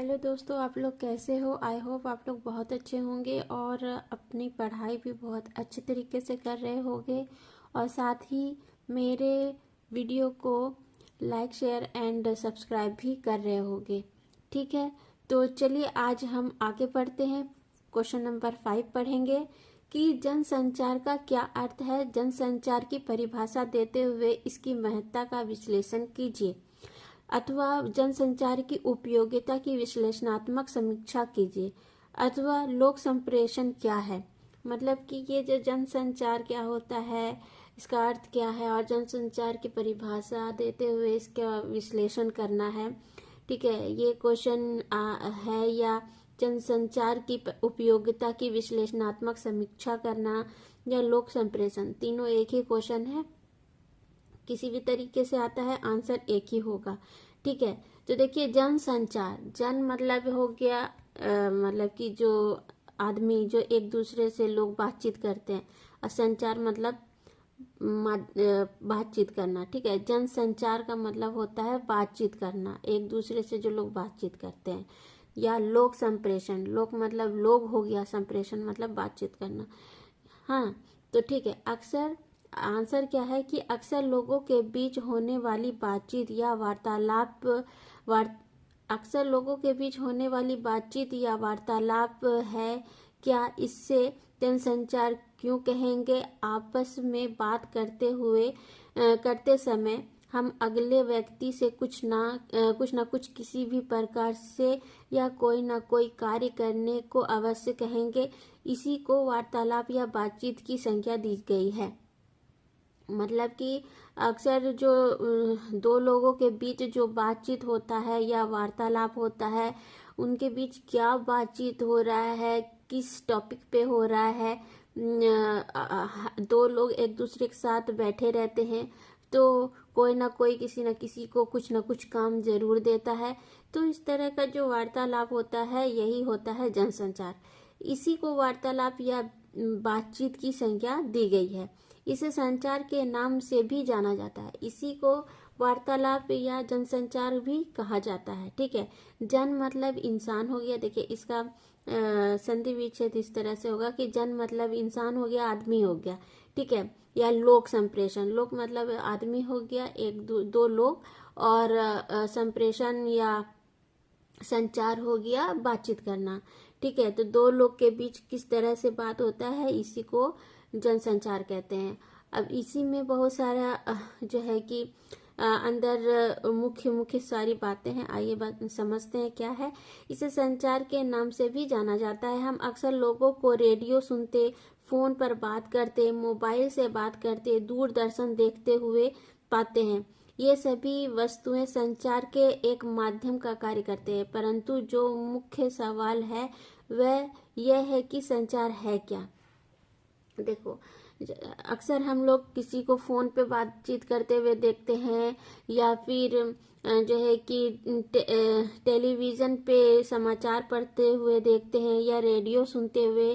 Hello दोस्तों, आप लोग कैसे हो। आई होप आप लोग बहुत अच्छे होंगे और अपनी पढ़ाई भी बहुत अच्छे तरीके से कर रहे होंगे और साथ ही मेरे वीडियो को लाइक शेयर एंड सब्सक्राइब भी कर रहे होंगे। ठीक है, तो चलिए आज हम आगे बढ़ते हैं। क्वेश्चन नंबर 5 पढ़ेंगे कि जनसंचार का क्या अर्थ है। जनसंचार की परिभाषा देते हुए इसकी महत्ता का विश्लेषण कीजिए अथवा जनसंचार की उपयोगिता की विश्लेषणात्मक समीक्षा कीजिए। अथवा लोक संप्रेषण क्या है, मतलब कि ये जो जनसंचार क्या होता है, इसका अर्थ क्या है और जनसंचार की परिभाषा देते हुए इसका विश्लेषण करना है। ठीक है, ये क्वेश्चन है या जनसंचार की उपयोगिता की विश्लेषणात्मक समीक्षा करना या लोक संप्रेषण, तीनों एक ही क्वेश्चन है। किसी भी तरीके से आता है, आंसर एक ही होगा। ठीक है, तो देखिए जनसंचार, जन मतलब हो गया मतलब कि जो आदमी, जो एक दूसरे से लोग बातचीत करते हैं, और संचार मतलब बातचीत करना। ठीक है, जनसंचार का मतलब होता है बातचीत करना, एक दूसरे से जो लोग बातचीत करते हैं। या लोक संप्रेषण, लोक मतलब लोग हो गया, संप्रेषण मतलब बातचीत करना। हाँ, तो ठीक है, अक्सर आंसर क्या है कि अक्सर लोगों के बीच होने वाली बातचीत या वार्तालाप अक्सर लोगों के बीच होने वाली बातचीत या वार्तालाप है। क्या इससे जनसंचार क्यों कहेंगे? आपस में बात करते समय हम अगले व्यक्ति से कुछ ना कुछ किसी भी प्रकार से या कोई ना कोई कार्य करने को अवश्य कहेंगे। इसी को वार्तालाप या बातचीत की संज्ञा दी गई है। मतलब कि अक्सर जो दो लोगों के बीच जो बातचीत होता है या वार्तालाप होता है, उनके बीच क्या बातचीत हो रहा है, किस टॉपिक पे हो रहा है। दो लोग एक दूसरे के साथ बैठे रहते हैं तो कोई ना कोई किसी न किसी को कुछ ना कुछ काम जरूर देता है। तो इस तरह का जो वार्तालाप होता है, यही होता है जनसंचार। इसी को वार्तालाप या बातचीत की संज्ञा दी गई है। इसे संचार के नाम से भी जाना जाता है। इसी को वार्तालाप या जनसंचार भी कहा जाता है। ठीक है, जन मतलब इंसान हो गया। देखिए इसका संधि विच्छेद इस तरह से होगा कि जन मतलब इंसान हो गया, आदमी हो गया। ठीक है, या लोक संप्रेषण, लोक मतलब आदमी हो गया, एक दो लोग, और संप्रेषण या संचार हो गया बातचीत करना। ठीक है, तो दो लोग के बीच किस तरह से बात होता है, इसी को जनसंचार कहते हैं। अब इसी में बहुत सारा जो है कि अंदर मुख्य सारी बातें हैं। आइए बात समझते हैं क्या है। इसे संचार के नाम से भी जाना जाता है। हम अक्सर लोगों को रेडियो सुनते, फोन पर बात करते, मोबाइल से बात करते, दूरदर्शन देखते हुए पाते हैं। ये सभी वस्तुएं संचार के एक माध्यम का कार्य करते हैं, परंतु जो मुख्य सवाल है वह यह है कि संचार है क्या। देखो, अक्सर हम लोग किसी को फोन पे बातचीत करते हुए देखते हैं, या फिर जो है कि टेलीविजन पे समाचार पढ़ते हुए देखते हैं, या रेडियो सुनते हुए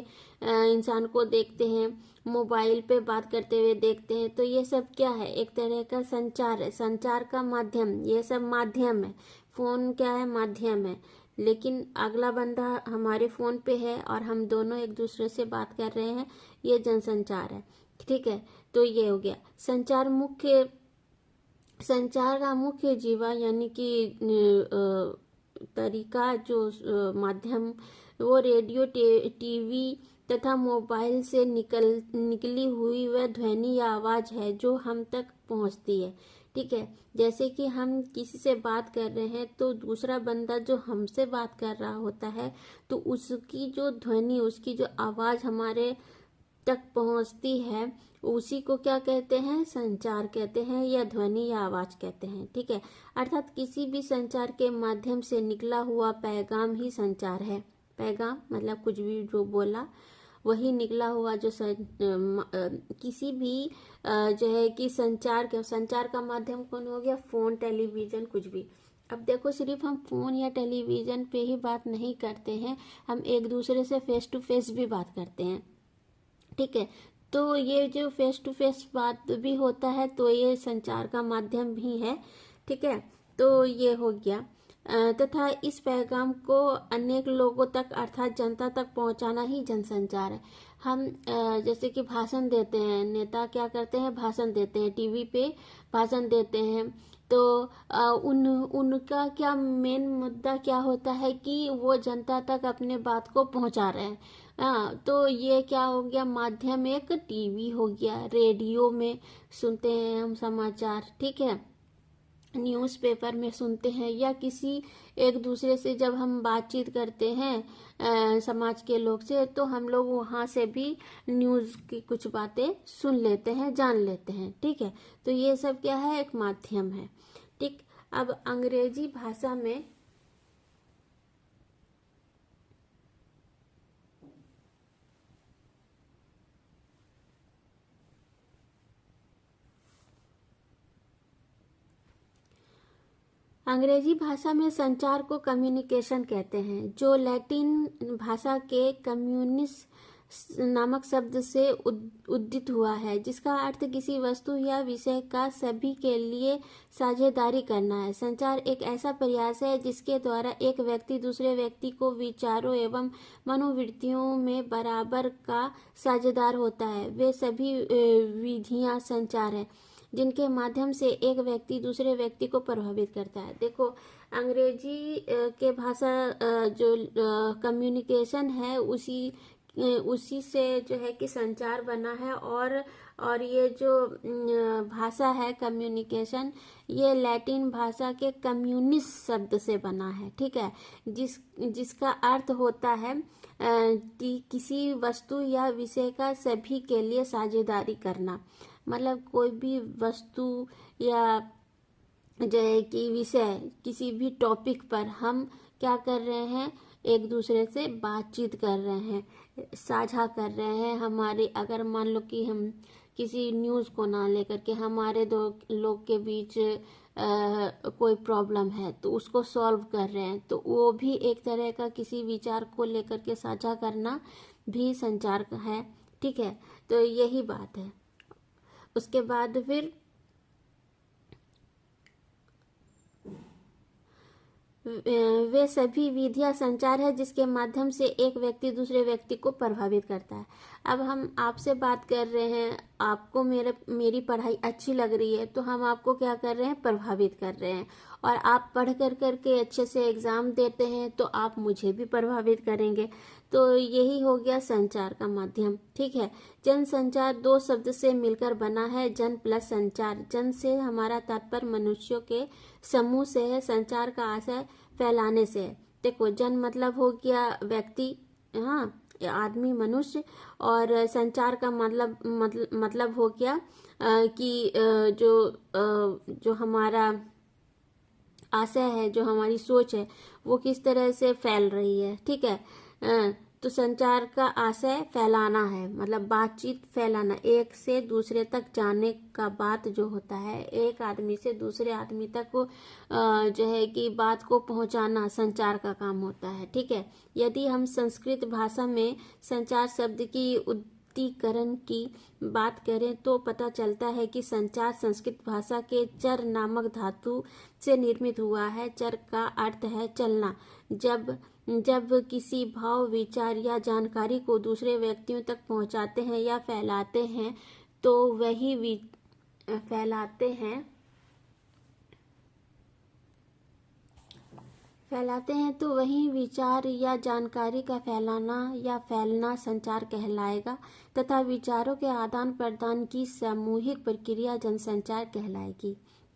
इंसान को देखते हैं, मोबाइल पे बात करते हुए देखते हैं। तो ये सब क्या है, एक तरह का संचार है, संचार का माध्यम। ये सब माध्यम है। फोन क्या है, माध्यम है। लेकिन अगला बंदा हमारे फोन पे है और हम दोनों एक दूसरे से बात कर रहे हैं, ये जनसंचार है। ठीक है, तो ये हो गया संचार का मुख्य जीवा यानी कि तरीका, जो माध्यम, वो रेडियो, टीवी तथा मोबाइल से निकली हुई वह ध्वनि या आवाज है जो हम तक पहुंचती है। ठीक है, जैसे कि हम किसी से बात कर रहे हैं तो दूसरा बंदा जो हमसे बात कर रहा होता है, तो उसकी जो ध्वनि, उसकी जो आवाज हमारे तक पहुंचती है, उसी को क्या कहते हैं, संचार कहते हैं, या ध्वनि या आवाज कहते हैं। ठीक है, अर्थात किसी भी संचार के माध्यम से निकला हुआ पैगाम ही संचार है। पैगाम मतलब कुछ भी जो बोला वही निकला हुआ, जो किसी भी जो है कि संचार का माध्यम कौन हो गया, फोन, टेलीविजन, कुछ भी। अब देखो, सिर्फ हम फोन या टेलीविजन पे ही बात नहीं करते हैं, हम एक दूसरे से फेस टू फेस भी बात करते हैं। ठीक है, तो ये जो फेस टू फेस बात भी होता है, तो ये संचार का माध्यम भी है। ठीक है, तो ये हो गया। तथा इस पैगाम को अनेक लोगों तक अर्थात जनता तक पहुंचाना ही जनसंचार है। हम जैसे कि भाषण देते हैं, नेता क्या करते हैं, भाषण देते हैं, टीवी पे भाषण देते हैं, तो उनका क्या मेन मुद्दा क्या होता है कि वो जनता तक अपने बात को पहुंचा रहे हैं। तो ये क्या हो गया, माध्यम एक टीवी हो गया, रेडियो में सुनते हैं हम समाचार, ठीक है, न्यूज़पेपर में सुनते हैं, या किसी एक दूसरे से जब हम बातचीत करते हैं समाज के लोग से, तो हम लोग वहाँ से भी न्यूज़ की कुछ बातें सुन लेते हैं, जान लेते हैं, ठीक है। तो ये सब क्या है, एक माध्यम है, ठीक। अब अंग्रेजी भाषा में संचार को कम्युनिकेशन कहते हैं, जो लैटिन भाषा के कम्युनिस नामक शब्द से उद्दित हुआ है, जिसका अर्थ किसी वस्तु या विषय का सभी के लिए साझेदारी करना है। संचार एक ऐसा प्रयास है जिसके द्वारा एक व्यक्ति दूसरे व्यक्ति को विचारों एवं मनोवृत्तियों में बराबर का साझेदार होता है। वे सभी विधियां संचार है जिनके माध्यम से एक व्यक्ति दूसरे व्यक्ति को प्रभावित करता है। देखो, अंग्रेजी के भाषा जो कम्युनिकेशन है उसी से जो है कि संचार बना है, और ये जो भाषा है कम्युनिकेशन, ये लैटिन भाषा के कम्युनिस शब्द से बना है, ठीक है, जिसका अर्थ होता है कि किसी वस्तु या विषय का सभी के लिए साझेदारी करना। मतलब कोई भी वस्तु या जो है कि विषय, किसी भी टॉपिक पर हम क्या कर रहे हैं, एक दूसरे से बातचीत कर रहे हैं, साझा कर रहे हैं। हमारे अगर मान लो कि हम किसी न्यूज़ को ना लेकर के हमारे दो लोग के बीच कोई प्रॉब्लम है तो उसको सॉल्व कर रहे हैं, तो वो भी एक तरह का किसी विचार को लेकर के साझा करना भी संचार है, ठीक है। तो यही बात है। उसके बाद फिर वे सभी विधियां संचार है जिसके माध्यम से एक व्यक्ति दूसरे व्यक्ति को प्रभावित करता है। अब हम आपसे बात कर रहे हैं, आपको मेरी पढ़ाई अच्छी लग रही है, तो हम आपको क्या कर रहे हैं, प्रभावित कर रहे हैं, और आप पढ़ करके अच्छे से एग्जाम देते हैं तो आप मुझे भी प्रभावित करेंगे। तो यही हो गया संचार का माध्यम, ठीक है। जन संचार दो शब्द से मिलकर बना है, जन प्लस संचार। जन से हमारा तात्पर्य मनुष्यों के समूह से है, संचार का आशय फैलाने से है। देखो, जन मतलब हो गया व्यक्ति, हाँ, आदमी, मनुष्य, और संचार का मतलब हो गया कि जो हमारा आशय है, जो हमारी सोच है, वो किस तरह से फैल रही है, ठीक है। तो संचार का आशय फैलाना है, मतलब बातचीत फैलाना, एक से दूसरे तक जाने का बात जो होता है, एक आदमी से दूसरे आदमी तक को जो है कि बात को पहुंचाना संचार का काम होता है, ठीक है। यदि हम संस्कृत भाषा में संचार शब्द की उद्दीकरण की बात करें तो पता चलता है कि संचार संस्कृत भाषा के चर नामक धातु से निर्मित हुआ है। चर का अर्थ है चलना। जब किसी भाव, विचार या जानकारी को दूसरे व्यक्तियों तक पहुंचाते हैं या फैलाते हैं तो वही विचार या जानकारी का फैलाना या फैलना संचार कहलाएगा, तथा विचारों के आदान प्रदान की सामूहिक प्रक्रिया जनसंचार कहलाएगी,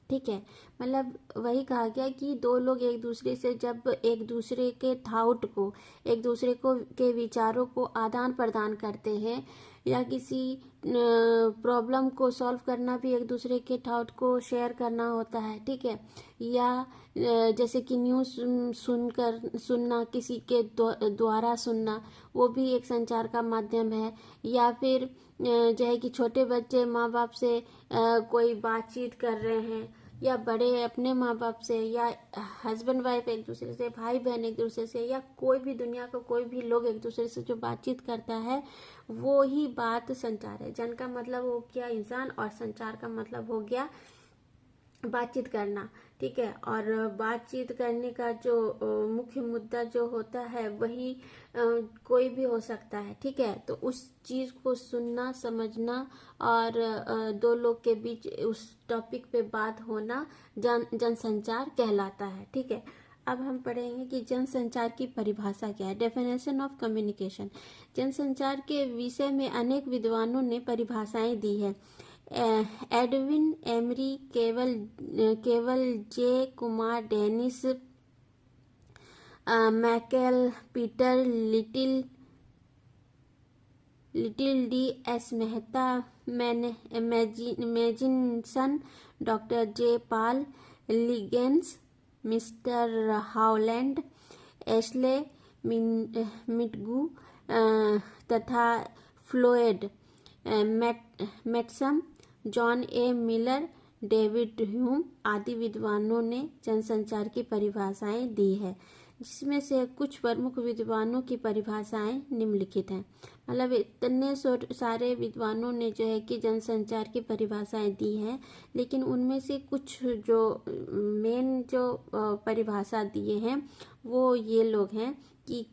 ठीक है। मतलब वही कहा गया कि दो लोग एक दूसरे से जब एक दूसरे के थॉट को, एक दूसरे को के विचारों को आदान प्रदान करते हैं, या किसी प्रॉब्लम को सॉल्व करना भी एक दूसरे के थॉट को शेयर करना होता है, ठीक है। या जैसे कि न्यूज़ सुनना, किसी के द्वारा सुनना, वो भी एक संचार का माध्यम है। या फिर जो है कि छोटे बच्चे माँ बाप से कोई बातचीत कर रहे हैं, या बड़े अपने माँ बाप से, या हस्बैंड वाइफ एक दूसरे से, भाई बहन एक दूसरे से, या कोई भी दुनिया का कोई भी लोग एक दूसरे से जो बातचीत करता है, वो ही बात संचार है। जन का मतलब हो गया इंसान, और संचार का मतलब हो गया बातचीत करना, ठीक है। और बातचीत करने का जो मुख्य मुद्दा जो होता है वही कोई भी हो सकता है, ठीक है। तो उस चीज को सुनना, समझना और दो लोग के बीच उस टॉपिक पे बात होना जनसंचार कहलाता है, ठीक है। अब हम पढ़ेंगे कि जनसंचार की परिभाषा क्या है। Definition of communication. जनसंचार के विषय में अनेक विद्वानों ने परिभाषाएं दी है। Edwin Emery, Kewal J Kumar, Dennis McKell, Peter Little D S Mehta, Maginson, doctor J Paul Leagans, mister Howland, Ashley Montagu तथा Floyd Matson, John A Miller, David Hume आदि विद्वानों ने जनसंचार की परिभाषाएं दी है, जिसमें से कुछ प्रमुख विद्वानों की परिभाषाएं निम्नलिखित हैं। मतलब इतने सारे विद्वानों ने जो है कि जनसंचार की परिभाषाएं दी हैं, लेकिन उनमें से कुछ जो मेन जो परिभाषा दिए हैं वो ये लोग हैं कि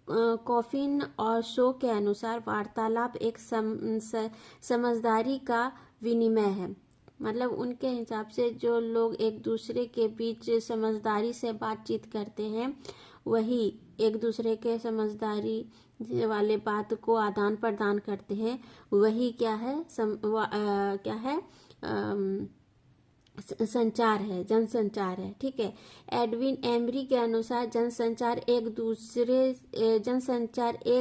कॉफिन और शो के अनुसार वार्तालाप एक समझदारी का विनिमय है। मतलब उनके हिसाब से जो लोग एक दूसरे के बीच समझदारी से बातचीत करते हैं वही एक दूसरे के समझदारी वाले बात को आदान प्रदान करते हैं, वही क्या है संचार है, जनसंचार है, ठीक है। एडविन एमरी के अनुसार जनसंचार एक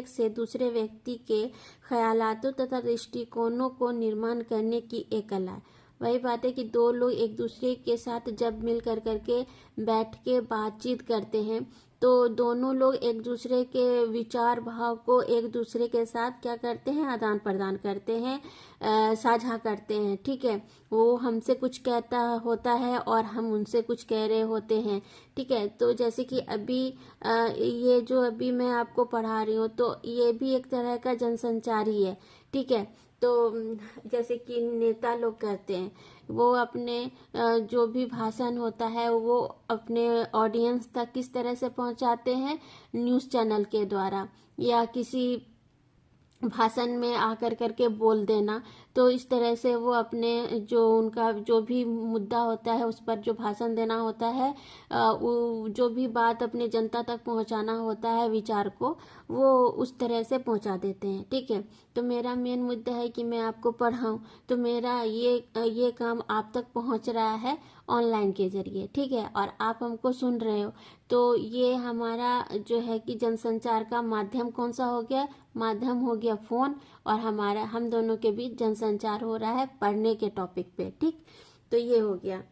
से दूसरे व्यक्ति के ख्यालातों तथा दृष्टिकोणों को निर्माण करने की एक कला है। वही बात है कि दो लोग एक दूसरे के साथ जब मिल करके बैठ के बातचीत करते हैं तो दोनों लोग एक दूसरे के विचार भाव को एक दूसरे के साथ क्या करते हैं, आदान प्रदान करते हैं, साझा करते हैं, ठीक है। वो हमसे कुछ कहता होता है और हम उनसे कुछ कह रहे होते हैं, ठीक है। तो जैसे कि अभी ये जो अभी मैं आपको पढ़ा रही हूँ तो ये भी एक तरह का जनसंचार ही है, ठीक है। तो जैसे कि नेता लोग करते हैं, वो अपने जो भी भाषण होता है वो अपने ऑडियंस तक किस तरह से पहुंचाते हैं, न्यूज़ चैनल के द्वारा या किसी भाषण में आकर करके बोल देना। तो इस तरह से वो अपने जो उनका जो भी मुद्दा होता है उस पर जो भाषण देना होता है, जो भी बात अपने जनता तक पहुंचाना होता है विचार को, वो उस तरह से पहुंचा देते हैं, ठीक है। तो मेरा मेन मुद्दा है कि मैं आपको पढ़ाऊं, तो मेरा ये काम आप तक पहुंच रहा है ऑनलाइन के जरिए, ठीक है। और आप हमको सुन रहे हो, तो ये हमारा जो है कि जनसंचार का माध्यम कौन सा हो गया, माध्यम हो गया फोन, और हम दोनों के बीच जनसंचार हो रहा है पढ़ने के टॉपिक पे, ठीक। तो ये हो गया।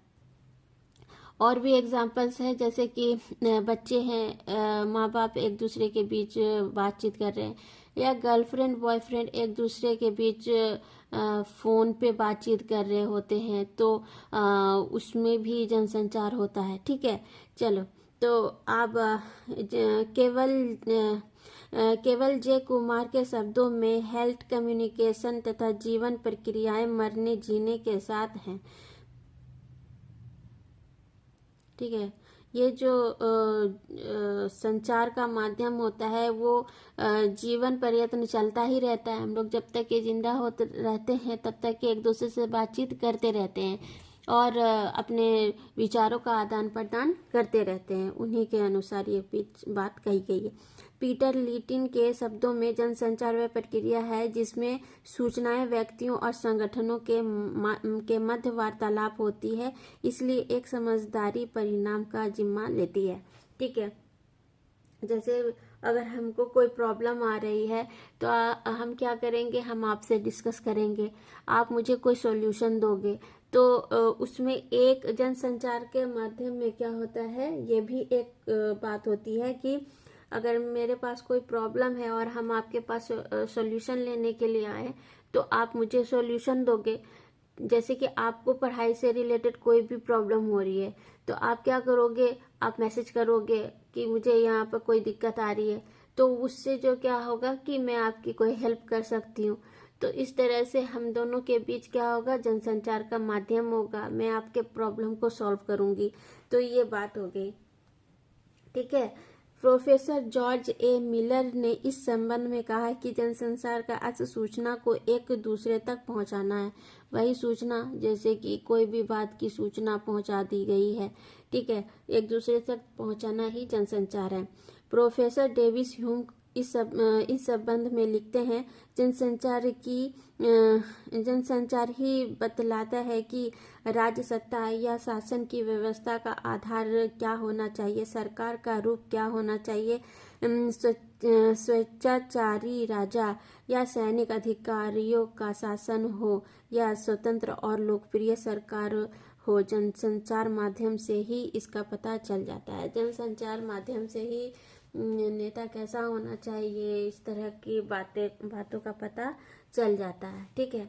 और भी एग्जाम्पल्स है, जैसे कि बच्चे हैं, माँ बाप एक दूसरे के बीच बातचीत कर रहे हैं, या गर्लफ्रेंड बॉयफ्रेंड एक दूसरे के बीच फोन पे बातचीत कर रहे होते हैं, तो उसमें भी जनसंचार होता है, ठीक है। चलो, तो आप केवल जे कुमार के शब्दों में हेल्थ, कम्युनिकेशन तथा जीवन प्रक्रियाएं मरने जीने के साथ हैं, ठीक है। ये जो संचार का माध्यम होता है वो जीवन पर्यंत चलता ही रहता है। हम लोग जब तक ये जिंदा होते रहते हैं तब तक एक दूसरे से बातचीत करते रहते हैं और अपने विचारों का आदान प्रदान करते रहते हैं। उन्हीं के अनुसार ये बात कही गई है। पीटर लिटिन के शब्दों में जनसंचार वह प्रक्रिया है जिसमें सूचनाएं व्यक्तियों और संगठनों के मध्य वार्तालाप होती है, इसलिए एक समझदारी परिणाम का जिम्मा लेती है, ठीक है। जैसे अगर हमको कोई प्रॉब्लम आ रही है तो हम क्या करेंगे, हम आपसे डिस्कस करेंगे, आप मुझे कोई सॉल्यूशन दोगे, तो उसमें एक जनसंचार के माध्यम में क्या होता है, ये भी एक बात होती है कि अगर मेरे पास कोई प्रॉब्लम है और हम आपके पास सॉल्यूशन लेने के लिए आए तो आप मुझे सॉल्यूशन दोगे। जैसे कि आपको पढ़ाई से रिलेटेड कोई भी प्रॉब्लम हो रही है तो आप क्या करोगे, आप मैसेज करोगे कि मुझे यहाँ पर कोई दिक्कत आ रही है, तो उससे जो क्या होगा कि मैं आपकी कोई हेल्प कर सकती हूँ। तो इस तरह से हम दोनों के बीच क्या होगा, जनसंचार का माध्यम होगा, मैं आपके प्रॉब्लम को सॉल्व करूंगी। तो ये बात हो गई, ठीक है। प्रोफेसर जॉर्ज ए मिलर ने इस संबंध में कहा कि जनसंचार का अर्थ सूचना को एक दूसरे तक पहुंचाना है। वही सूचना, जैसे कि कोई भी बात की सूचना पहुंचा दी गई है, ठीक है, एक दूसरे तक पहुंचाना ही जनसंचार है। प्रोफेसर डेविस ह्यूम इस संबंध में लिखते हैं, जनसंचार ही बतलाता है कि राज्य सत्ता या शासन की व्यवस्था का आधार क्या होना चाहिए, सरकार का रूप क्या होना चाहिए, स्वेच्छाचारी राजा या सैनिक अधिकारियों का शासन हो या स्वतंत्र और लोकप्रिय सरकार हो। जनसंचार माध्यम से ही इसका पता चल जाता है। जनसंचार माध्यम से ही नेता कैसा होना चाहिए, इस तरह की बातों का पता चल जाता है, ठीक है।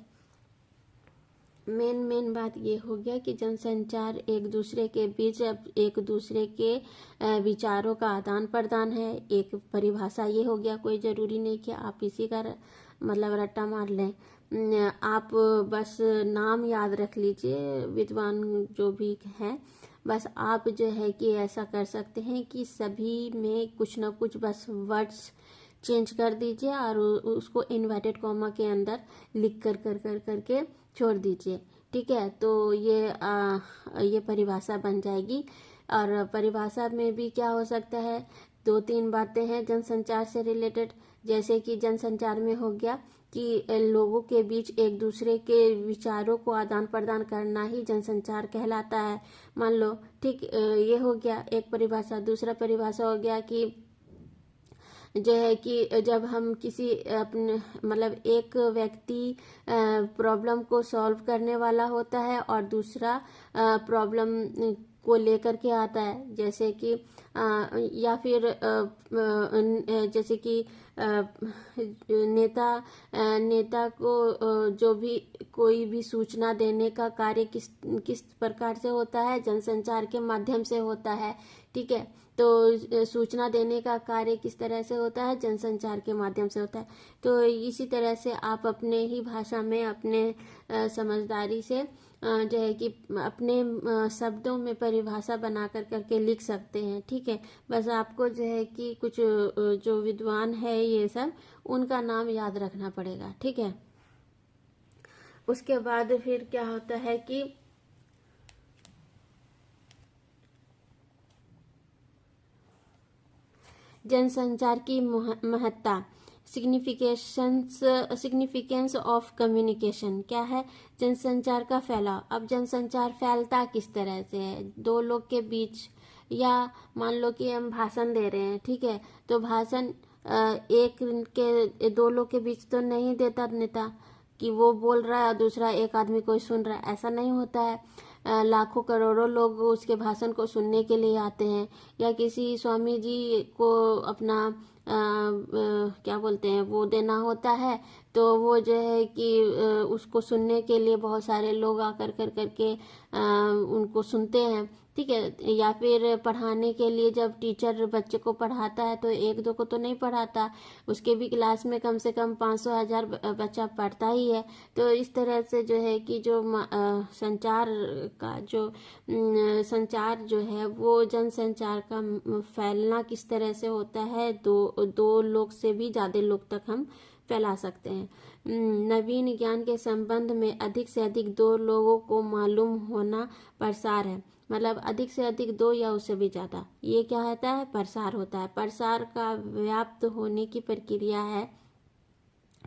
मेन बात ये हो गया कि जनसंचार एक दूसरे के बीच एक दूसरे के विचारों का आदान प्रदान है। एक परिभाषा ये हो गया, कोई जरूरी नहीं कि आप इसी का मतलब रट्टा मार लें, आप बस नाम याद रख लीजिए, विद्वान जो भी है, बस आप जो है कि ऐसा कर सकते हैं कि सभी में कुछ ना कुछ बस वर्ड्स चेंज कर दीजिए और उसको इन्वर्टेड कॉमा के अंदर लिख करके छोड़ दीजिए, ठीक है। तो ये परिभाषा बन जाएगी। और परिभाषा में भी क्या हो सकता है, 2-3 बातें हैं जनसंचार से रिलेटेड, जैसे कि जनसंचार में हो गया कि लोगों के बीच एक दूसरे के विचारों को आदान प्रदान करना ही जनसंचार कहलाता है, मान लो, ठीक। ये हो गया एक परिभाषा। दूसरा परिभाषा हो गया कि जो है कि जब हम किसी अपने मतलब एक व्यक्ति प्रॉब्लम को सॉल्व करने वाला होता है और दूसरा प्रॉब्लम को लेकर के आता है, जैसे कि या फिर जैसे कि नेता को जो भी कोई भी सूचना देने का कार्य किस प्रकार से होता है, जनसंचार के माध्यम से होता है, ठीक है। तो सूचना देने का कार्य किस तरह से होता है, जनसंचार के माध्यम से होता है। तो इसी तरह से आप अपने ही भाषा में अपने समझदारी से जो है कि अपने शब्दों में परिभाषा बना करके लिख सकते हैं, ठीक है। बस आपको जो है कि कुछ जो विद्वान है ये सब, उनका नाम याद रखना पड़ेगा, ठीक है। उसके बाद फिर क्या होता है कि जनसंचार की महत्ता, सिग्निफिकेंस ऑफ कम्युनिकेशन क्या है, जनसंचार का फैलाव। अब जनसंचार फैलता किस तरह से है, 2 लोग के बीच, या मान लो कि हम भाषण दे रहे हैं, ठीक है, तो भाषण एक के 2 लोग के बीच तो नहीं देता नेता कि वो बोल रहा है और दूसरा एक आदमी कोई सुन रहा है, ऐसा नहीं होता है। लाखों करोड़ों लोग उसके भाषण को सुनने के लिए आते हैं, या किसी स्वामी जी को अपना क्या बोलते हैं वो देना होता है, तो वो जो है कि उसको सुनने के लिए बहुत सारे लोग आकर करके उनको सुनते हैं, ठीक है। या फिर पढ़ाने के लिए जब टीचर बच्चे को पढ़ाता है तो 1-2 को तो नहीं पढ़ाता, उसके भी क्लास में कम से कम 500-1000 बच्चा पढ़ता ही है। तो इस तरह से जो है कि जो संचार का जो संचार जो है वो जनसंचार का फैलना किस तरह से होता है, 2 लोग से भी ज़्यादा लोग तक हम फैला सकते हैं। नवीन ज्ञान के संबंध में अधिक से अधिक 2 लोगों को मालूम होना प्रसार है, मतलब अधिक से अधिक 2 या उससे भी ज़्यादा, ये क्या होता है, प्रसार होता है। प्रसार का व्याप्त होने की प्रक्रिया है,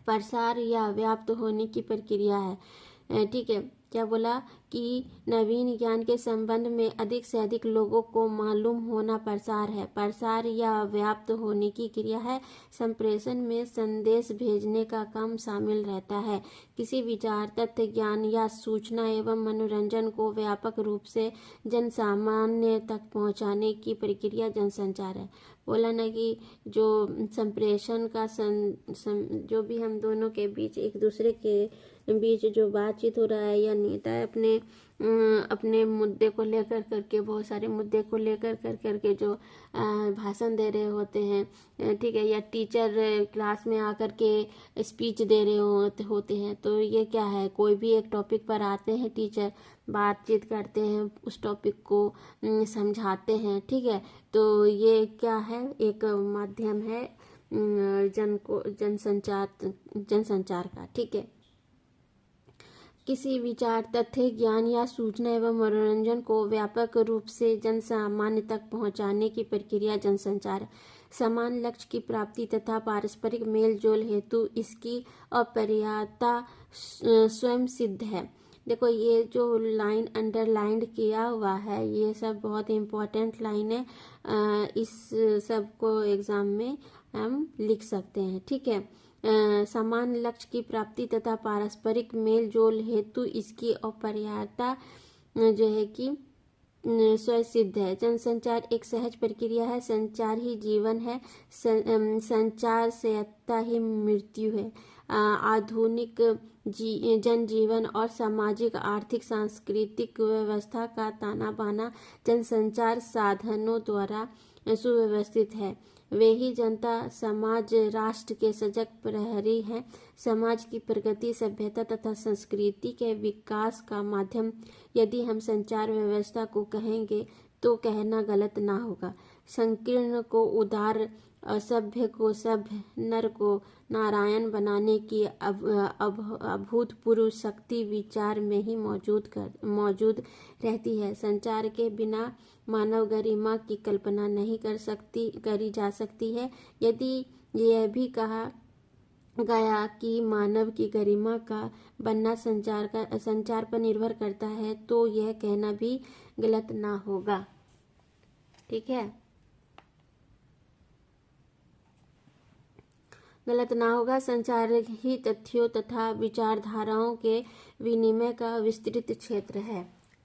प्रसार या व्याप्त होने की प्रक्रिया है, ठीक है। क्या बोला कि नवीन ज्ञान के संबंध में अधिक से अधिक लोगों को मालूम होना प्रसार है, प्रसार या व्याप्त होने की क्रिया है। संप्रेषण में संदेश भेजने का काम शामिल रहता है। किसी विचार, तथ्य, ज्ञान या सूचना एवं मनोरंजन को व्यापक रूप से जनसामान्य तक पहुंचाने की प्रक्रिया जनसंचार है। बोला ना कि जो संप्रेषण का जो भी हम दोनों के बीच एक दूसरे के बीच जो बातचीत हो रहा है या नेता अपने मुद्दे को लेकर करके, बहुत सारे मुद्दे को लेकर करके जो भाषण दे रहे होते हैं, ठीक है, या टीचर क्लास में आकर के स्पीच दे रहे होते हैं, तो ये क्या है, कोई भी एक टॉपिक पर आते हैं, टीचर बातचीत करते हैं, उस टॉपिक को समझाते हैं, ठीक है। तो ये क्या है, एक माध्यम है जनसंचार का, ठीक है। किसी विचार, तथ्य, ज्ञान या सूचना एवं मनोरंजन को व्यापक रूप से जन सामान्य तक पहुंचाने की प्रक्रिया जनसंचार है। समान लक्ष्य की प्राप्ति तथा पारस्परिक मेल जोल हेतु इसकी अपरिहार्यता स्वयं सिद्ध है। देखो, ये जो लाइन अंडरलाइंड किया हुआ है, ये सब बहुत इम्पोर्टेंट लाइन है। इस सब को एग्जाम में हम लिख सकते हैं, ठीक है। समान लक्ष्य की प्राप्ति तथा पारस्परिक मेल जोल हेतु इसकी अपरिहार्यता जो है कि स्वसिद्ध है। जनसंचार एक सहज प्रक्रिया है। संचार ही जीवन है। संचार से अतः ही मृत्यु है। आधुनिक जनजीवन और सामाजिक, आर्थिक, सांस्कृतिक व्यवस्था का ताना बाना जनसंचार साधनों द्वारा सुव्यवस्थित है। वे ही जनता, समाज, राष्ट्र के सजग प्रहरी हैं। समाज की प्रगति, सभ्यता तथा संस्कृति के विकास का माध्यम यदि हम संचार व्यवस्था को कहेंगे तो कहना गलत ना होगा। संकीर्ण को उदार, असभ्य को सभ्य, नर को नारायण बनाने की अभूतपूर्व शक्ति विचार में ही मौजूद रहती है। संचार के बिना मानव गरिमा की कल्पना नहीं करी जा सकती है। यदि यह भी कहा गया कि मानव की गरिमा का बनना संचार पर निर्भर करता है, तो यह कहना भी गलत ना होगा, ठीक है, गलत ना होगा। संचार ही तथ्यों तथा विचारधाराओं के विनिमय का विस्तृत क्षेत्र है,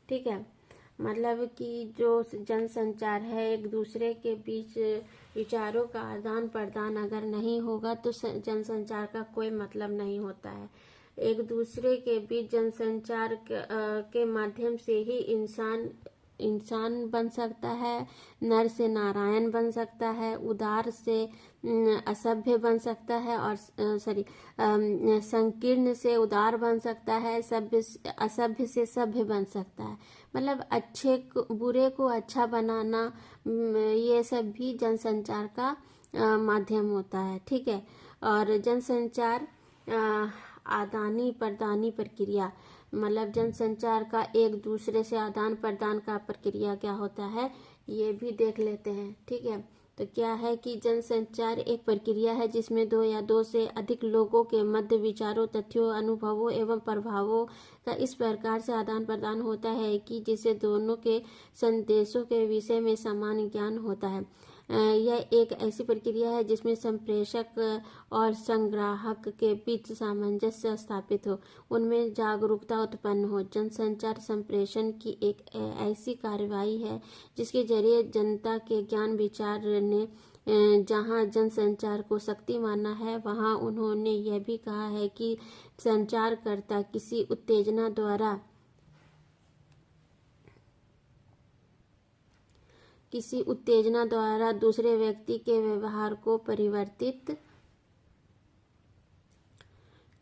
ठीक है। मतलब कि जो जनसंचार है, एक दूसरे के बीच विचारों का आदान प्रदान अगर नहीं होगा तो जनसंचार का कोई मतलब नहीं होता है। एक दूसरे के बीच जनसंचार के माध्यम से ही इंसान बन सकता है, नर से नारायण बन सकता है, उदार से असभ्य बन सकता है, और संकीर्ण से उदार बन सकता है, असभ्य से सभ्य बन सकता है। मतलब बुरे को अच्छा बनाना, ये सब भी जनसंचार का माध्यम होता है, ठीक है। और जनसंचार आदानी प्रदानी प्रक्रिया, मतलब जनसंचार का एक दूसरे से आदान प्रदान का प्रक्रिया क्या होता है, ये भी देख लेते हैं, ठीक है। तो क्या है कि जनसंचार एक प्रक्रिया है जिसमें दो या दो से अधिक लोगों के मध्य विचारों, तथ्यों, अनुभवों एवं प्रभावों का इस प्रकार से आदान प्रदान होता है कि जिसे दोनों के संदेशों के विषय में समान ज्ञान होता है। यह एक ऐसी प्रक्रिया है जिसमें संप्रेषक और संग्राहक के बीच सामंजस्य स्थापित हो, उनमें जागरूकता उत्पन्न हो। जनसंचार संप्रेषण की एक ऐसी कार्यवाही है जिसके जरिए जनता के ज्ञान विचार ने जहां जनसंचार को शक्ति माना है, वहां उन्होंने यह भी कहा है कि संचारकर्ता किसी उत्तेजना द्वारा दूसरे व्यक्ति के व्यवहार को परिवर्तित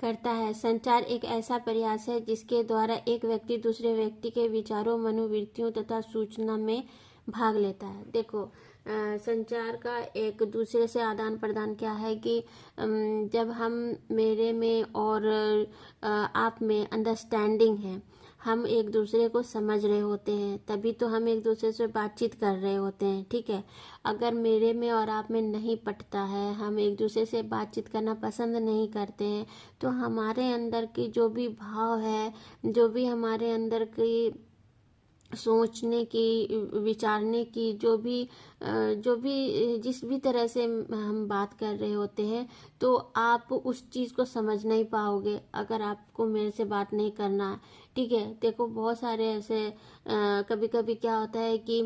करता है। संचार एक ऐसा प्रयास है जिसके द्वारा एक व्यक्ति दूसरे व्यक्ति के विचारों, मनोवृत्तियों तथा सूचना में भाग लेता है। देखो, संचार का एक दूसरे से आदान प्रदान क्या है कि जब हम मेरे में और आप में अंडरस्टैंडिंग है, हम एक दूसरे को समझ रहे होते हैं, तभी तो हम एक दूसरे से बातचीत कर रहे होते हैं, ठीक है। अगर मेरे में और आप में नहीं पटता है, हम एक दूसरे से बातचीत करना पसंद नहीं करते हैं, तो हमारे अंदर की जो भी भाव है, जो भी हमारे अंदर की सोचने की, विचारने की, जो भी जिस भी तरह से हम बात कर रहे होते हैं, तो आप उस चीज़ को समझ नहीं पाओगे अगर आपको मेरे से बात नहीं करना ठीक है। देखो बहुत सारे ऐसे कभी कभी क्या होता है कि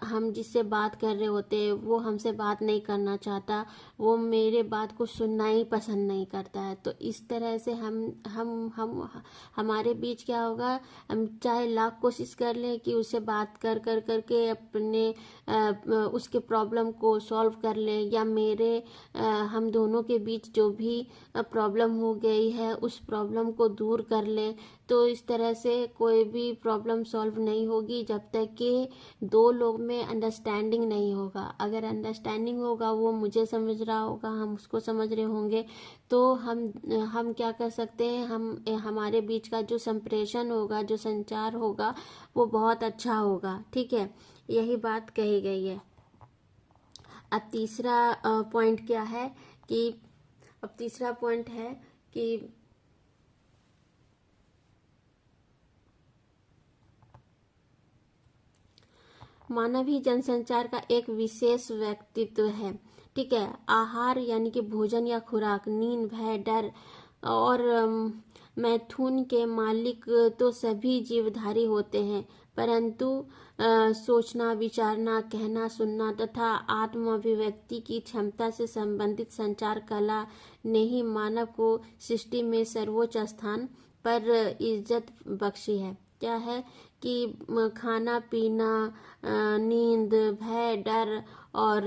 हम जिससे बात कर रहे होते हैं वो हमसे बात नहीं करना चाहता, वो मेरे बात को सुनना ही पसंद नहीं करता है। तो इस तरह से हम हमारे बीच क्या होगा, हम चाहे लाख कोशिश कर लें कि उससे बात कर कर करके अपने उसके प्रॉब्लम को सॉल्व कर लें, या मेरे हम दोनों के बीच जो भी प्रॉब्लम हो गई है उस प्रॉब्लम को दूर कर लें। तो इस तरह से कोई भी प्रॉब्लम सॉल्व नहीं होगी जब तक कि दो लोग में अंडरस्टैंडिंग नहीं होगा। अगर अंडरस्टैंडिंग होगा, वो मुझे समझ रहा होगा, हम उसको समझ रहे होंगे, तो हम क्या कर सकते हैं, हमारे बीच का जो संप्रेषण होगा, जो संचार होगा, वो बहुत अच्छा होगा। ठीक है, यही बात कही गई है। अब तीसरा पॉइंट क्या है कि अब तीसरा पॉइंट है कि मानव ही जनसंचार का एक विशेष व्यक्तित्व है। ठीक है, आहार यानी कि भोजन या खुराक, नींद, भय, डर और मैथुन के मालिक तो सभी जीवधारी होते हैं, परंतु सोचना, विचारना, कहना, सुनना तथा आत्म अभिव्यक्ति की क्षमता से संबंधित संचार कला ने ही मानव को सृष्टि में सर्वोच्च स्थान पर इज्जत बख्शी है। क्या है कि खाना पीना, नींद, भय, डर और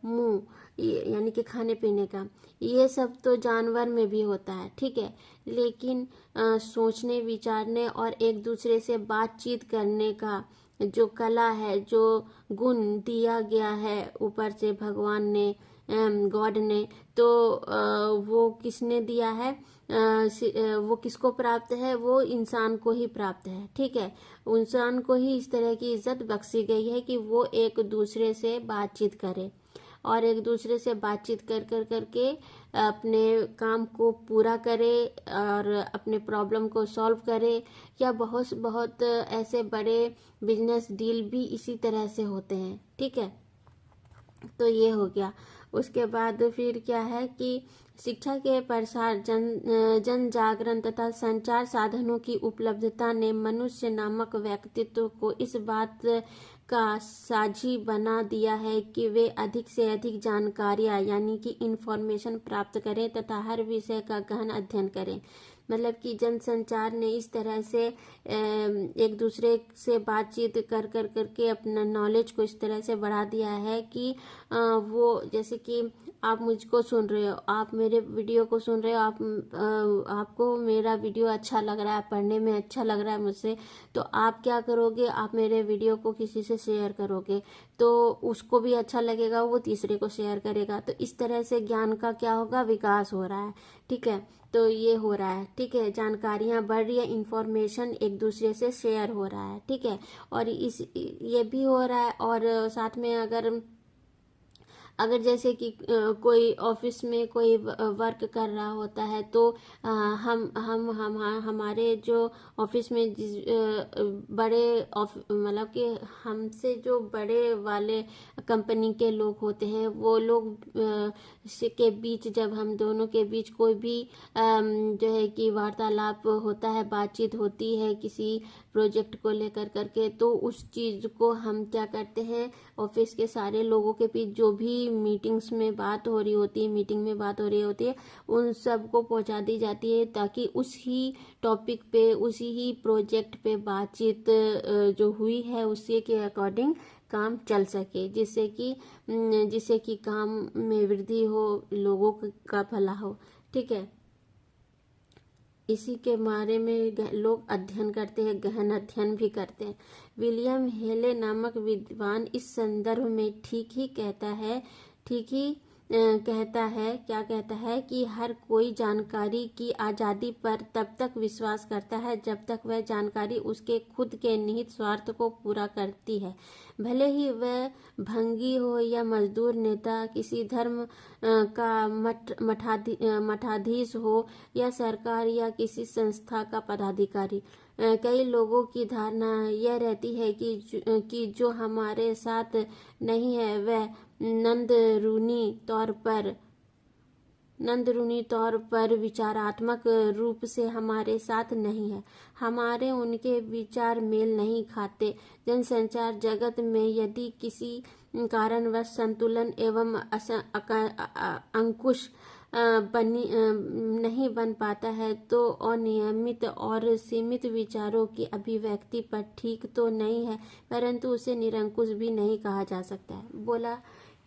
मुंह यानी कि खाने पीने का, ये सब तो जानवर में भी होता है। ठीक है, लेकिन सोचने, विचारने और एक दूसरे से बातचीत करने का जो कला है, जो गुण दिया गया है ऊपर से भगवान ने, गॉड ने, तो वो किसने दिया है, वो किसको प्राप्त है, वो इंसान को ही प्राप्त है। ठीक है, इंसान को ही इस तरह की इज्जत बख्शी गई है कि वो एक दूसरे से बातचीत करे और एक दूसरे से बातचीत कर कर करके अपने काम को पूरा करे और अपने प्रॉब्लम को सॉल्व करे, या बहुत बहुत ऐसे बड़े बिजनेस डील भी इसी तरह से होते हैं। ठीक है, तो ये हो गया। उसके बाद फिर क्या है कि शिक्षा के प्रसार, जन जागरण तथा संचार साधनों की उपलब्धता ने मनुष्य नामक व्यक्तित्व को इस बात का साझी बना दिया है कि वे अधिक से अधिक जानकारियां यानी कि इंफॉर्मेशन प्राप्त करें तथा हर विषय का गहन अध्ययन करें। मतलब कि जनसंचार ने इस तरह से एक दूसरे से बातचीत कर कर करके अपना नॉलेज को इस तरह से बढ़ा दिया है कि वो, जैसे कि आप मुझको सुन रहे हो, आप मेरे वीडियो को सुन रहे हो, आपको मेरा वीडियो अच्छा लग रहा है, पढ़ने में अच्छा लग रहा है मुझसे, तो आप क्या करोगे, आप मेरे वीडियो को किसी से शेयर करोगे, तो उसको भी अच्छा लगेगा, वो तीसरे को शेयर करेगा। तो इस तरह से ज्ञान का क्या होगा, विकास हो रहा है। ठीक है, तो ये हो रहा है। ठीक है, जानकारियां बढ़ रही है, इंफॉर्मेशन एक दूसरे से शेयर हो रहा है। ठीक है, और ये भी हो रहा है, और साथ में अगर जैसे कि कोई ऑफिस में कोई वर्क कर रहा होता है, तो हमारे जो ऑफिस में बड़े मतलब कि हमसे जो बड़े वाले कंपनी के लोग होते हैं, वो लोग के बीच, जब हम दोनों के बीच कोई भी जो है कि वार्तालाप होता है, बातचीत होती है किसी प्रोजेक्ट को लेकर करके, तो उस चीज को हम क्या करते हैं, ऑफिस के सारे लोगों के बीच जो भी मीटिंग्स में बात हो रही होती है, मीटिंग में बात हो रही होती है, उन सब को पहुंचा दी जाती है, ताकि उसी टॉपिक पे, उसी ही प्रोजेक्ट पे बातचीत जो हुई है उसी के अकॉर्डिंग काम चल सके, जिससे कि काम में वृद्धि हो, लोगों का भला हो। ठीक है, इसी के बारे में लोग अध्ययन करते हैं, गहन अध्ययन भी करते हैं। विलियम हेले नामक विद्वान इस संदर्भ में ठीक ही कहता है क्या कहता है कि हर कोई जानकारी की आज़ादी पर तब तक विश्वास करता है जब तक वह जानकारी उसके खुद के निहित स्वार्थ को पूरा करती है, भले ही वह भंगी हो या मजदूर नेता, किसी धर्म का मठाधीश हो या सरकार या किसी संस्था का पदाधिकारी। कई लोगों की धारणा यह रहती है कि जो हमारे साथ नहीं है वह नंदरूनी तौर पर नंदरूनी तौर पर विचारात्मक रूप से हमारे साथ नहीं है। हमारे उनके विचार मेल नहीं खाते। जनसंचार जगत में यदि किसी कारणवश संतुलन एवं अंकुश नहीं बन पाता है तो अनियमित और सीमित विचारों की अभिव्यक्ति पर ठीक तो नहीं है, परंतु उसे निरंकुश भी नहीं कहा जा सकता है। बोला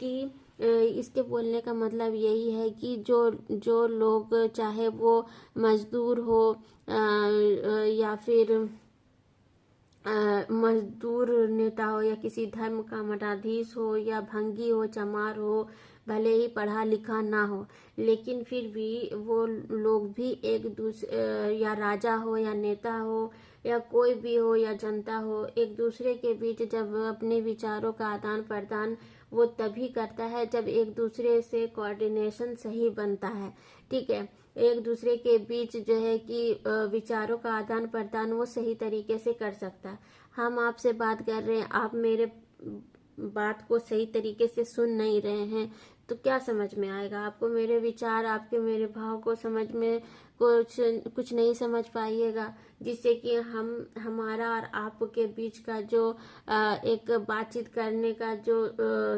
कि इसके बोलने का मतलब यही है कि जो लोग, चाहे वो मजदूर हो या फिर मजदूर नेता हो या किसी धर्म का मठाधीश हो या भंगी हो, चमार हो, भले ही पढ़ा लिखा ना हो, लेकिन फिर भी वो लोग भी एक दूसरे, या राजा हो या नेता हो या कोई भी हो या जनता हो, एक दूसरे के बीच जब अपने विचारों का आदान प्रदान वो तभी करता है जब एक दूसरे से कोऑर्डिनेशन सही बनता है। ठीक है, एक दूसरे के बीच जो है कि विचारों का आदान प्रदान वो सही तरीके से कर सकता है। हम आपसे बात कर रहे हैं, आप मेरे बात को सही तरीके से सुन नहीं रहे हैं तो क्या समझ में आएगा आपको? मेरे विचार, आपके मेरे भाव को समझ में कुछ नहीं समझ पाइएगा, जिससे कि हमारा और आपके बीच का जो एक बातचीत करने का जो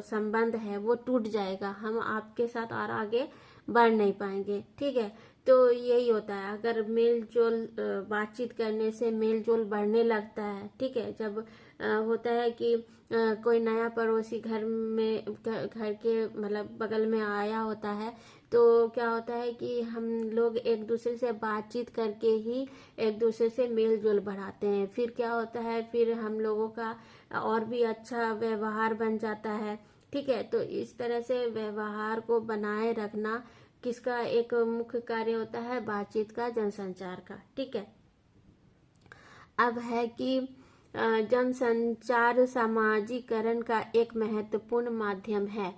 संबंध है वो टूट जाएगा। हम आपके साथ और आगे बढ़ नहीं पाएंगे। ठीक है, तो यही होता है, अगर मेल जोल बातचीत करने से मेल जोल बढ़ने लगता है। ठीक है, जब होता है कि कोई नया पड़ोसी घर के मतलब बगल में आया होता है तो क्या होता है कि हम लोग एक दूसरे से बातचीत करके ही एक दूसरे से मेल जोल बढ़ाते हैं। फिर क्या होता है, फिर हम लोगों का और भी अच्छा व्यवहार बन जाता है। ठीक है, तो इस तरह से व्यवहार को बनाए रखना किसका एक मुख्य कार्य होता है? बातचीत का, जनसंचार का। ठीक है, अब है कि जनसंचार सामाजिकरण का एक महत्वपूर्ण माध्यम है।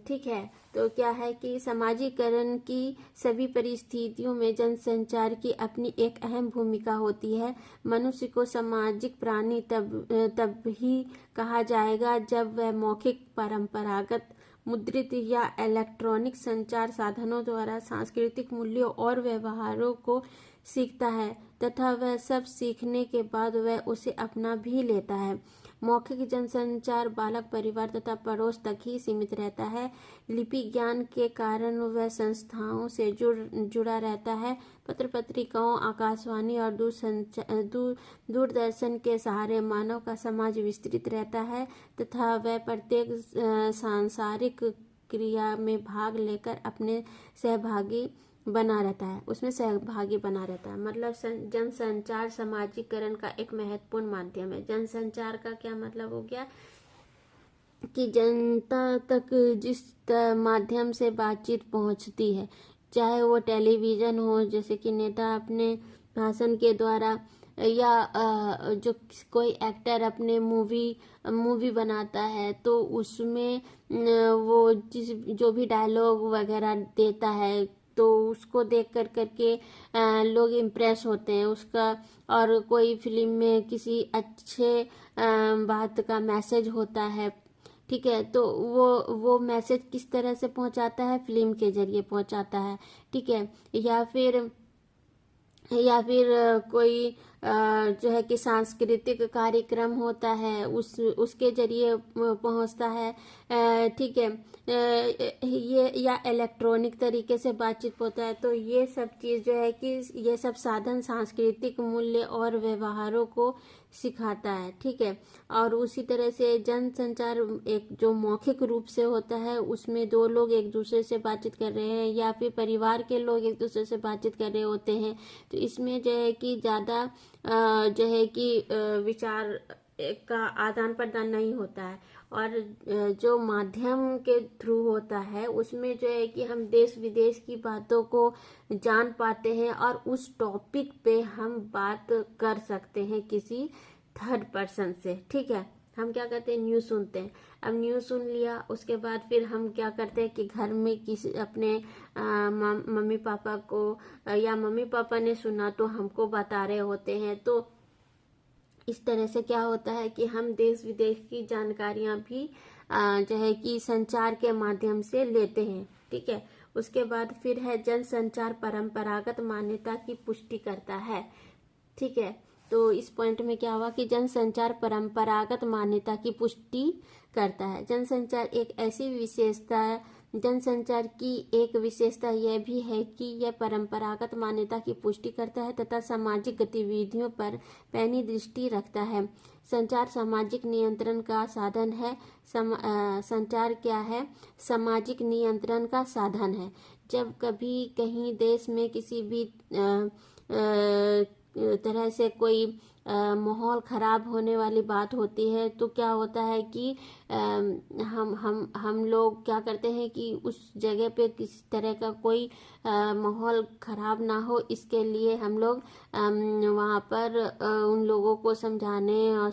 ठीक है, तो क्या है कि सामाजिकरण की सभी परिस्थितियों में जनसंचार की अपनी एक अहम भूमिका होती है। मनुष्य को सामाजिक प्राणी तब ही कहा जाएगा जब वह मौखिक, परंपरागत, मुद्रित या इलेक्ट्रॉनिक संचार साधनों द्वारा सांस्कृतिक मूल्यों और व्यवहारों को सीखता है तथा वह सब सीखने के बाद वह उसे अपना भी लेता है। मौखिक जनसंचार बालक, परिवार तथा पड़ोस तक ही सीमित रहता है। लिपि ज्ञान के कारण वह संस्थाओं से जुड़ा रहता है। पत्र पत्रिकाओं, आकाशवाणी और दूरदर्शन के सहारे मानव का समाज विस्तृत रहता है तथा वह प्रत्येक सांसारिक क्रिया में भाग लेकर अपने सहभागी बना रहता है, उसमें सहभागी बना रहता है। मतलब जनसंचार सामाजिकरण का एक महत्वपूर्ण माध्यम है। जनसंचार का क्या मतलब हो गया कि जनता तक जिस माध्यम से बातचीत पहुंचती है, चाहे वो टेलीविजन हो, जैसे कि नेता अपने भाषण के द्वारा, या जो कोई एक्टर अपने मूवी बनाता है तो उसमें वो जो भी डायलॉग वगैरह देता है तो उसको देख करके लोग इम्प्रेस होते हैं उसका। और कोई फिल्म में किसी अच्छे बात का मैसेज होता है, ठीक है, तो वो मैसेज किस तरह से पहुंचाता है? फिल्म के जरिए पहुंचाता है। ठीक है, या फिर कोई जो है कि सांस्कृतिक कार्यक्रम होता है उसके जरिए पहुंचता है। ठीक है, ये या इलेक्ट्रॉनिक तरीके से बातचीत होता है। तो ये सब चीज़ जो है कि ये सब साधन सांस्कृतिक मूल्य और व्यवहारों को सिखाता है। ठीक है, और उसी तरह से जनसंचार एक जो मौखिक रूप से होता है उसमें दो लोग एक दूसरे से बातचीत कर रहे हैं या फिर परिवार के लोग एक दूसरे से बातचीत कर रहे होते हैं, तो इसमें जो है कि ज़्यादा जो है कि विचार का आदान प्रदान नहीं होता है। और जो माध्यम के थ्रू होता है उसमें जो है कि हम देश विदेश की बातों को जान पाते हैं और उस टॉपिक पे हम बात कर सकते हैं किसी थर्ड पर्सन से। ठीक है, हम क्या करते हैं? न्यूज़ सुनते हैं। अब न्यूज़ सुन लिया, उसके बाद फिर हम क्या करते हैं कि घर में किसी अपने मम्मी पापा को, या मम्मी पापा ने सुना तो हमको बता रहे होते हैं। तो इस तरह से क्या होता है कि हम देश विदेश की जानकारियां भी जो है कि संचार के माध्यम से लेते हैं। ठीक है। उसके बाद फिर है जनसंचार परंपरागत मान्यता की पुष्टि करता है, ठीक है। तो इस पॉइंट में क्या हुआ कि जनसंचार परंपरागत मान्यता की पुष्टि करता है। जनसंचार एक ऐसी विशेषता है, जनसंचार की एक विशेषता यह भी है कि यह परंपरागत मान्यता की पुष्टि करता है तथा सामाजिक गतिविधियों पर पैनी दृष्टि रखता है। संचार सामाजिक नियंत्रण का साधन है। संचार क्या है? सामाजिक नियंत्रण का साधन है। जब कभी कहीं देश में किसी भी तरह से कोई माहौल खराब होने वाली बात होती है तो क्या होता है कि हम लोग क्या करते हैं कि उस जगह पे किसी तरह का कोई माहौल खराब ना हो, इसके लिए हम लोग वहाँ पर उन लोगों को समझाने और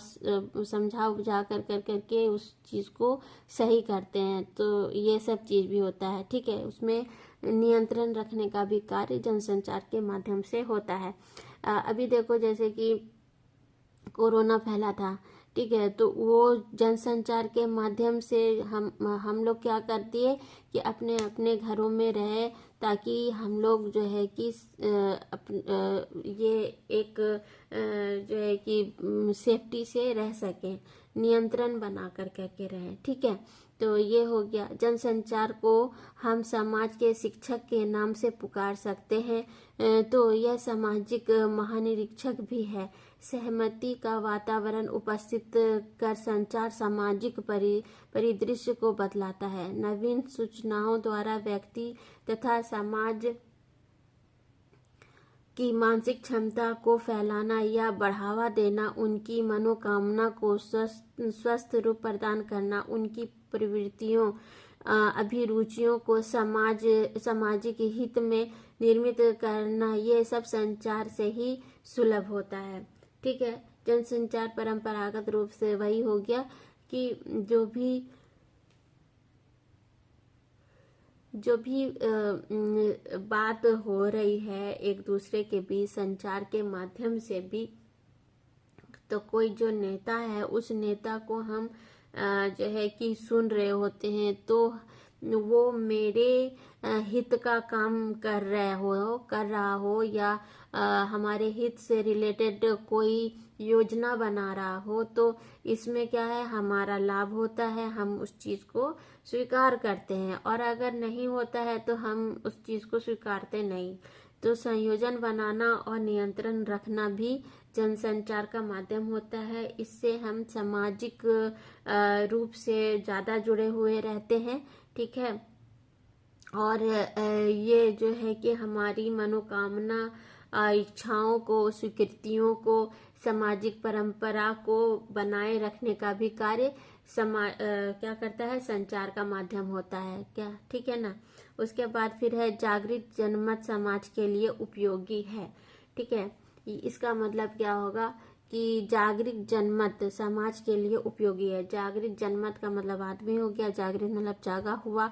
समझा बुझा करके उस चीज़ को सही करते हैं। तो ये सब चीज़ भी होता है, ठीक है। उसमें नियंत्रण रखने का भी कार्य जनसंचार के माध्यम से होता है। अभी देखो जैसे कि कोरोना फैला था, ठीक है, तो वो जनसंचार के माध्यम से हम लोग क्या कर दिए कि अपने अपने घरों में रहे ताकि हम लोग जो है कि ये एक जो है कि सेफ्टी से रह सकें, नियंत्रण बना करके रहें, ठीक है। तो ये हो गया। जनसंचार को हम समाज के शिक्षक के नाम से पुकार सकते हैं। तो यह सामाजिक महानिरीक्षक भी है। सहमति का वातावरण उपस्थित कर संचार सामाजिक परिदृश्य को बदलाता है। नवीन सूचनाओं द्वारा व्यक्ति तथा समाज की मानसिक क्षमता को फैलाना या बढ़ावा देना, उनकी मनोकामना को स्वस्थ रूप प्रदान करना, उनकी प्रवृत्तियों अभिरुचियों को सामाजिक हित में निर्मित करना, ये सब संचार से ही सुलभ होता है, ठीक है। जनसंचार परंपरागत रूप से वही हो गया कि जो भी बात हो रही है एक दूसरे के बीच संचार के माध्यम से भी, तो कोई जो नेता है उस नेता को हम जो है कि सुन रहे होते हैं तो वो मेरे हित का काम कर रहा हो या हमारे हित से रिलेटेड कोई योजना बना रहा हो, तो इसमें क्या है, हमारा लाभ होता है, हम उस चीज को स्वीकार करते हैं। और अगर नहीं होता है तो हम उस चीज को स्वीकारते नहीं। तो संयोजन बनाना और नियंत्रण रखना भी जनसंचार का माध्यम होता है। इससे हम सामाजिक रूप से ज्यादा जुड़े हुए रहते हैं, ठीक है। और ये जो है कि हमारी मनोकामना, इच्छाओं को, स्वीकृतियों को, सामाजिक परंपरा को बनाए रखने का भी कार्य क्या करता है, संचार का माध्यम होता है, क्या, ठीक है ना। उसके बाद फिर है जागृत जनमत समाज के लिए उपयोगी है, ठीक है। इसका मतलब क्या होगा कि जागृत जनमत समाज के लिए उपयोगी है। जागृत जनमत का मतलब आदमी हो गया, जागृत मतलब जागा हुआ,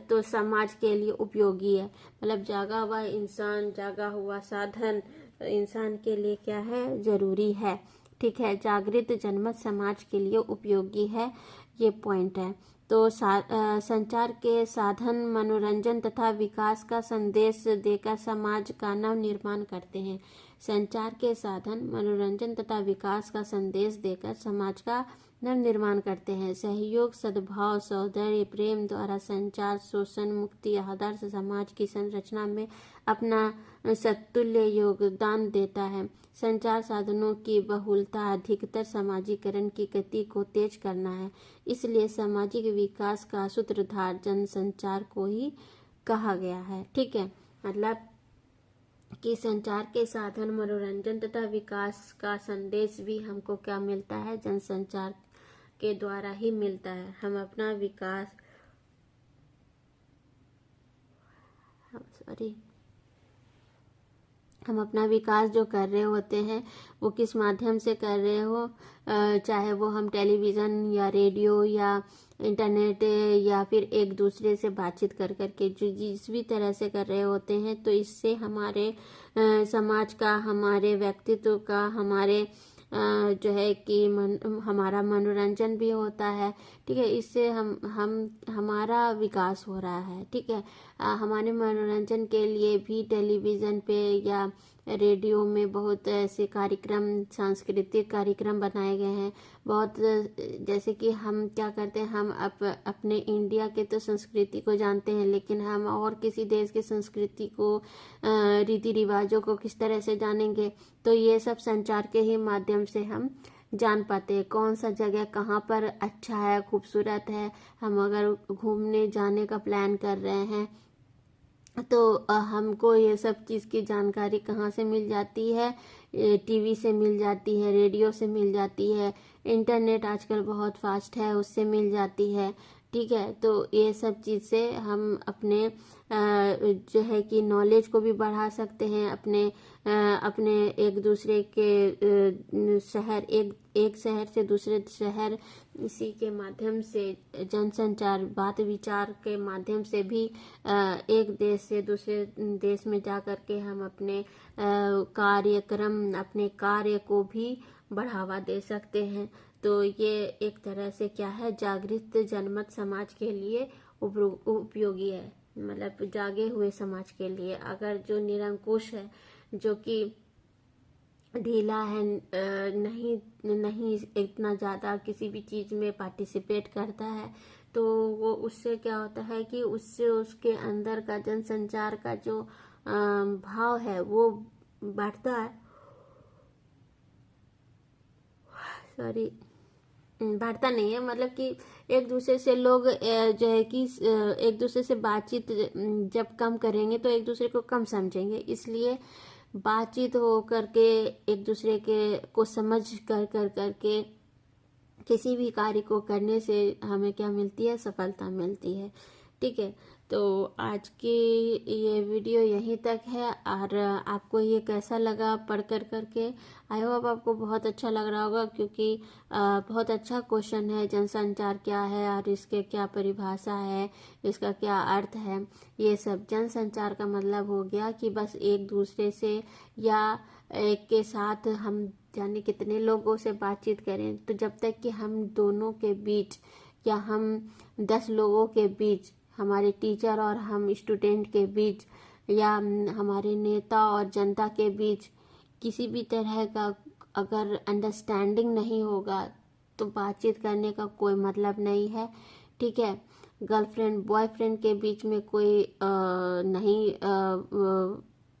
तो समाज के लिए उपयोगी है मतलब जागा हुआ इंसान, जागा हुआ साधन इंसान के लिए क्या है, जरूरी है, ठीक है। जागृत जनमत समाज के लिए उपयोगी है, ये पॉइंट है। तो संचार के साधन मनोरंजन तथा विकास का संदेश देकर समाज का नव निर्माण करते हैं। संचार के साधन मनोरंजन तथा विकास का संदेश देकर समाज का नव निर्माण करते हैं। सहयोग, सद्भाव, सौंदर्य, प्रेम द्वारा संचार शोषण मुक्ति आदर्श समाज की संरचना में अपना सत्तुल्य योगदान देता है। संचार साधनों की बहुलता अधिकतर सामाजिकरण की गति को तेज करना है, इसलिए सामाजिक विकास का सूत्रधार जनसंचार को ही कहा गया है, ठीक है। मतलब कि संचार के साधन मनोरंजन तथा विकास का संदेश भी हमको क्या मिलता है, जनसंचार के द्वारा ही मिलता है। हम अपना विकास हम अपना विकास जो कर रहे होते हैं वो किस माध्यम से कर रहे हो, चाहे वो हम टेलीविज़न या रेडियो या इंटरनेट या फिर एक दूसरे से बातचीत कर करके जो जिस भी तरह से कर रहे होते हैं, तो इससे हमारे समाज का, हमारे व्यक्तित्व का, हमारे जो है कि हमारा मनोरंजन भी होता है। ठीक है, इससे हमारा विकास हो रहा है। ठीक है, हमारे मनोरंजन के लिए भी टेलीविज़न पे या रेडियो में बहुत ऐसे कार्यक्रम, सांस्कृतिक कार्यक्रम बनाए गए हैं। बहुत जैसे कि हम क्या करते हैं, हम अपने इंडिया के तो संस्कृति को जानते हैं, लेकिन हम और किसी देश की संस्कृति को, रीति रिवाजों को किस तरह से जानेंगे। तो ये सब संचार के ही माध्यम से हम जान पाते हैं कौन सा जगह कहाँ पर अच्छा है, खूबसूरत है। हम अगर घूमने जाने का प्लान कर रहे हैं तो हमको ये सब चीज़ की जानकारी कहाँ से मिल जाती है? टीवी से मिल जाती है, रेडियो से मिल जाती है, इंटरनेट आजकल बहुत फास्ट है उससे मिल जाती है। ठीक है, तो ये सब चीज़ से हम अपने जो है कि नॉलेज को भी बढ़ा सकते हैं। अपने एक दूसरे के शहर, एक शहर से दूसरे शहर, इसी के माध्यम से जनसंचार, बात विचार के माध्यम से भी एक देश से दूसरे देश में जा कर के हम अपने कार्यक्रम, अपने कार्य को भी बढ़ावा दे सकते हैं। तो ये एक तरह से क्या है, जागृत जनमत समाज के लिए उपयोगी है। मतलब जागे हुए समाज के लिए। अगर जो निरंकुश है, जो कि ढीला है, नहीं इतना ज़्यादा किसी भी चीज़ में पार्टिसिपेट करता है, तो वो उससे क्या होता है कि उससे उसके अंदर का जनसंचार का जो भाव है वो बढ़ता है। सॉरी, बढ़ता नहीं है, मतलब कि एक दूसरे से लोग जो है कि एक दूसरे से बातचीत जब कम करेंगे तो एक दूसरे को कम समझेंगे। इसलिए बातचीत हो करके, एक दूसरे के को समझ कर करके किसी भी कार्य को करने से हमें क्या मिलती है? सफलता मिलती है। ठीक है, तो आज की ये वीडियो यहीं तक है। और आपको ये कैसा लगा पढ़ करके? आई होप आपको बहुत अच्छा लग रहा होगा, क्योंकि बहुत अच्छा क्वेश्चन है। जनसंचार क्या है और इसके क्या परिभाषा है, इसका क्या अर्थ है। ये सब जनसंचार का मतलब हो गया कि बस एक दूसरे से या एक के साथ हम जाने कितने लोगों से बातचीत करें। तो जब तक कि हम दोनों के बीच या हम 10 लोगों के बीच, हमारे टीचर और हम स्टूडेंट के बीच, या हमारे नेता और जनता के बीच किसी भी तरह का अगर अंडरस्टैंडिंग नहीं होगा तो बातचीत करने का कोई मतलब नहीं है। ठीक है, गर्लफ्रेंड बॉयफ्रेंड के बीच में कोई नहीं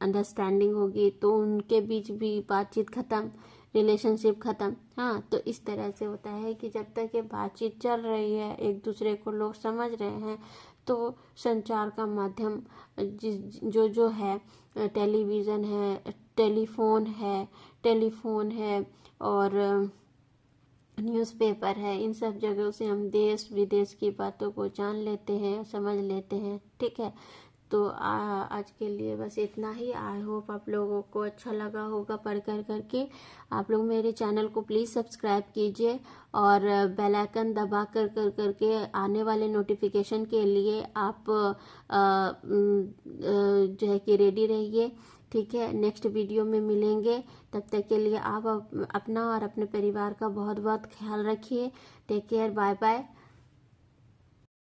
अंडरस्टैंडिंग होगी तो उनके बीच भी बातचीत खत्म, रिलेशनशिप खत्म। हाँ, तो इस तरह से होता है कि जब तक ये बातचीत चल रही है, एक दूसरे को लोग समझ रहे हैं, तो संचार का माध्यम जो है, टेलीविज़न है, टेलीफोन है और न्यूज़पेपर है, इन सब जगहों से हम देश विदेश की बातों को जान लेते हैं, समझ लेते हैं। ठीक है, तो आज के लिए बस इतना ही। आई होप आप लोगों को अच्छा लगा होगा पढ़ करके। आप लोग मेरे चैनल को प्लीज़ सब्सक्राइब कीजिए और बेल आइकन दबा करके आने वाले नोटिफिकेशन के लिए आप जो है कि रेडी रहिए। ठीक है, नेक्स्ट वीडियो में मिलेंगे। तब तक के लिए आप अपना और अपने परिवार का बहुत बहुत ख्याल रखिए। Take care, bye bye.